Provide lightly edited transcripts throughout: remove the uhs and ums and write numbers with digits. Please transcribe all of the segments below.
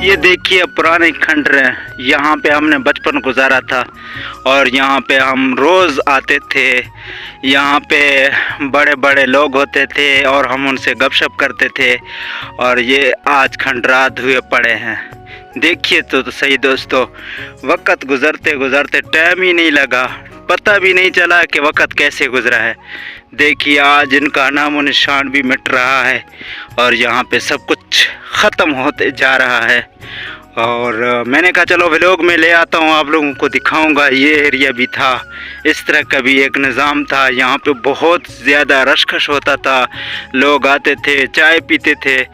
ये देखिए पुराने खंडर हैं, यहाँ पे हमने बचपन गुजारा था और यहाँ पे हम रोज़ आते थे। यहाँ पे बड़े बड़े लोग होते थे और हम उनसे गपशप करते थे और ये आज खंडरात हुए पड़े हैं। देखिए तो सही दोस्तों, वक्त गुज़रते गुज़रते टाइम ही नहीं लगा, पता भी नहीं चला कि वक्त कैसे गुज़रा है। देखिए आज इनका नामो निशान भी मिट रहा है और यहाँ पे सब कुछ ख़त्म होते जा रहा है। और मैंने कहा चलो व्लॉग में ले आता हूँ, आप लोगों को दिखाऊंगा। ये एरिया भी था, इस तरह का भी एक निज़ाम था। यहाँ पे बहुत ज़्यादा रशकश होता था, लोग आते थे, चाय पीते थे।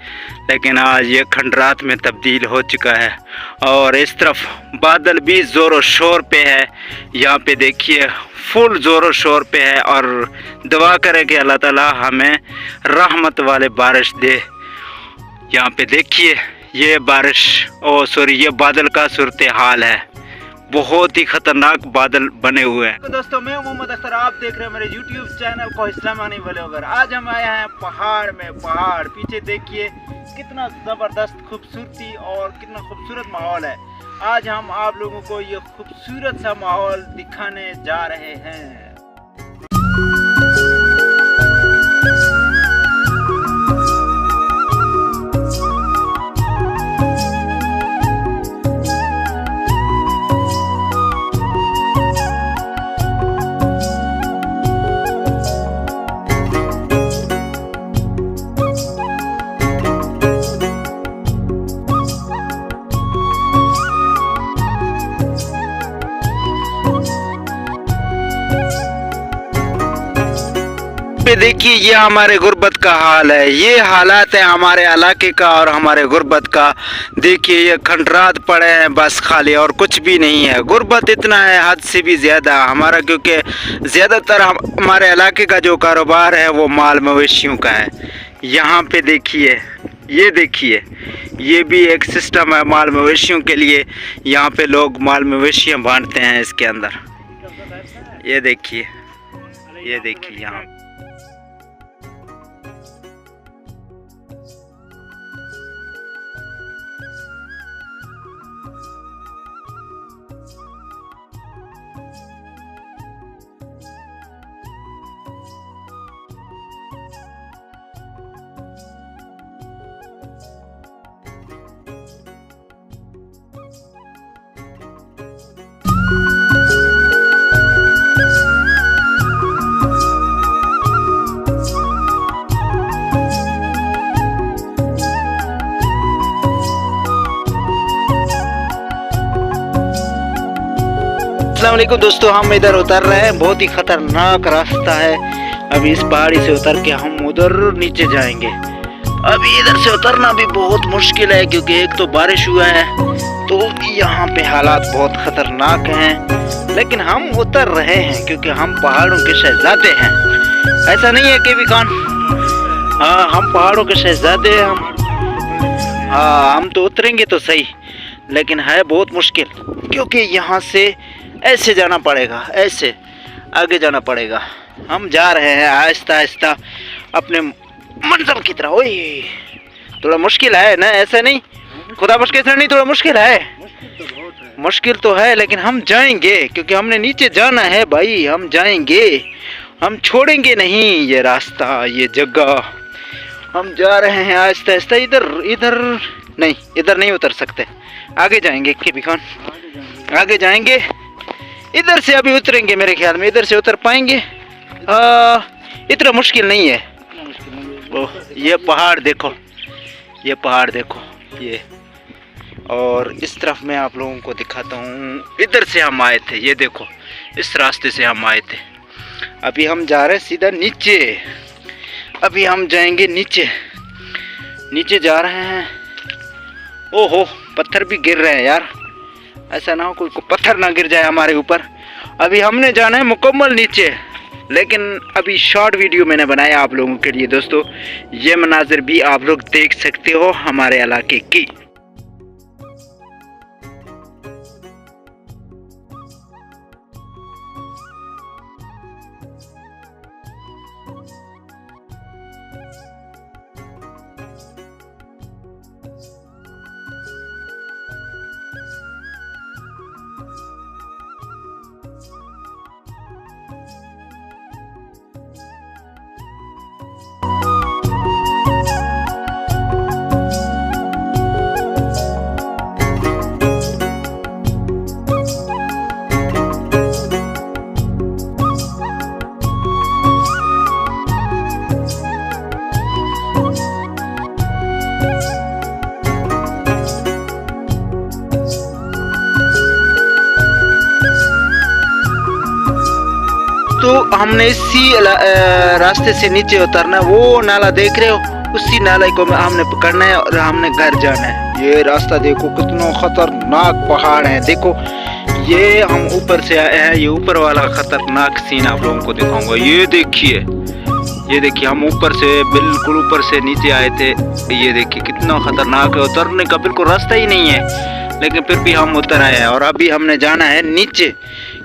लेकिन आज ये खंडरात में तब्दील हो चुका है और इस तरफ बादल भी ज़ोर और शोर पे है। यहाँ पे देखिए फुल ज़ोर और शोर पे है और दुआ करें कि अल्लाह ताला हमें रहमत वाले बारिश दे। यहाँ पे देखिए ये बारिश ये बादल का सूरत हाल है, बहुत ही खतरनाक बादल बने हुए हैं। तो दोस्तों मैं मोहम्मद अख्तर, आप देख रहे हैं मेरे YouTube चैनल को इस्लामानी व्लॉगर। आज हम आए हैं पहाड़ में। पहाड़ पीछे देखिए कितना ज़बरदस्त खूबसूरती और कितना खूबसूरत माहौल है। आज हम आप लोगों को ये खूबसूरत सा माहौल दिखाने जा रहे हैं। पे देखिए ये हमारे गुर्बत का हाल है, ये हालात है हमारे इलाके का और हमारे गुर्बत का। देखिए ये खंडरात पड़े हैं बस खाली, और कुछ भी नहीं है। गुर्बत इतना है हद से भी ज़्यादा हमारा, क्योंकि ज़्यादातर हमारे इलाके का जो कारोबार है वो माल मवेशियों का है। यहाँ पे देखिए, ये देखिए ये भी एक सिस्टम है माल मवेशियों के लिए। यहाँ पे लोग माल मवेशियाँ बांटते हैं इसके अंदर। ये देखिए यहाँ अस्सलाम वालेकुम दोस्तों, हम इधर उतर रहे हैं। बहुत ही खतरनाक रास्ता है। अभी इस पहाड़ी से उतर के हम उधर नीचे जाएंगे। अभी इधर से उतरना भी बहुत मुश्किल है, क्योंकि एक तो बारिश हुआ है, तो यहाँ पे हालात बहुत खतरनाक हैं। लेकिन हम उतर रहे हैं क्योंकि हम पहाड़ों के शहजादे हैं। ऐसा नहीं है कि भी खान, हाँ हम पहाड़ों के शहजादे हैं हम तो उतरेंगे तो सही, लेकिन है बहुत मुश्किल, क्योंकि यहाँ से ऐसे जाना पड़ेगा, ऐसे आगे जाना पड़ेगा। हम जा रहे हैं आहिस्ता आहिस्ता अपने मंजिल की तरफ। ओए थोड़ा मुश्किल है ना, ऐसा नहीं, खुदा मुश्किल नहीं, थोड़ा मुश्किल है। मुश्किल तो है लेकिन हम जाएंगे, क्योंकि हमने नीचे जाना है भाई। हम जाएंगे, हम छोड़ेंगे नहीं ये रास्ता, ये जगह। हम जा रहे हैं आहिस्ता आहिस्ता। इधर नहीं उतर सकते, आगे जाएंगे के भी खान, आगे जाएंगे। इधर से अभी उतरेंगे, मेरे ख्याल में इधर से उतर पाएंगे। इतना मुश्किल नहीं है। ये पहाड़ देखो, ये पहाड़ देखो ये। और इस तरफ मैं आप लोगों को दिखाता हूँ, इधर से हम आए थे, ये देखो इस रास्ते से हम आए थे। अभी हम जा रहे हैं सीधा नीचे। अभी हम जाएंगे नीचे, नीचे जा रहे हैं। ओहो पत्थर भी गिर रहे हैं यार, ऐसा ना हो कोई पत्थर ना गिर जाए हमारे ऊपर। अभी हमने जाना है मुकम्मल नीचे, लेकिन अभी शॉर्ट वीडियो मैंने बनाया आप लोगों के लिए दोस्तों। ये मनाजिर भी आप लोग देख सकते हो हमारे इलाके की। हमने इसी रास्ते से नीचे उतरना है। वो नाला देख रहे हो, उसी नाले को हमने पकड़ना है और हमने घर जाना है। ये रास्ता देखो कितना खतरनाक पहाड़ है। देखो ये हम ऊपर से आए हैं, ये ऊपर वाला खतरनाक सीन आप लोगों को दिखाऊंगा। ये देखिए हम ऊपर से बिल्कुल ऊपर से नीचे आए थे। ये देखिए कितना खतरनाक है, उतरने का बिल्कुल रास्ता ही नहीं है, लेकिन फिर भी हम उतर आए हैं। और अभी हमने जाना है नीचे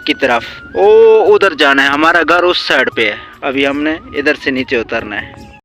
की तरफ, ओ उधर जाना है। हमारा घर उस साइड पे है, अभी हमने इधर से नीचे उतरना है।